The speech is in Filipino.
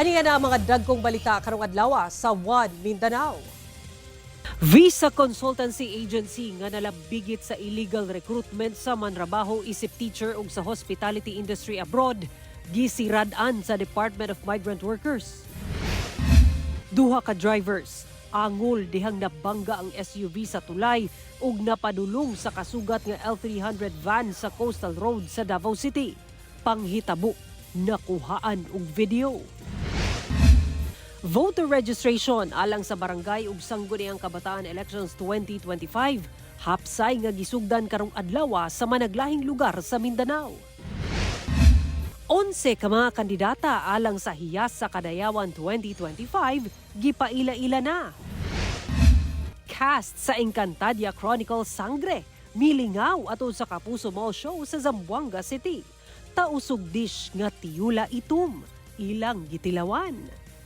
Ani nga na ang mga dagkong balita karong adlawa sa One Mindanao. Visa Consultancy Agency nga nalabigit sa illegal recruitment sa manrabaho isip teacher ug sa hospitality industry abroad, gisirad-an sa Department of Migrant Workers. Duha ka drivers angol dihang nabangga ang SUV sa tulay ug napadulong sa kasugat nga L300 van sa Coastal Road sa Davao City. Panghitabo, nakuhaan og video. Voter registration alang sa barangay ug sangguniang kabataan elections 2025 hapsay nga gisugdan karong adlaw sa managlahing lugar sa Mindanao. 11 ka mga kandidata alang sa hiyas sa Kadayawan 2025 gipaila-ila na. Cast sa Encantadia Chronicle Sangre milingaw ato sa Kapuso Mall Show sa Zamboanga City. Tausog dish nga tiyula itom ilang gitilawan.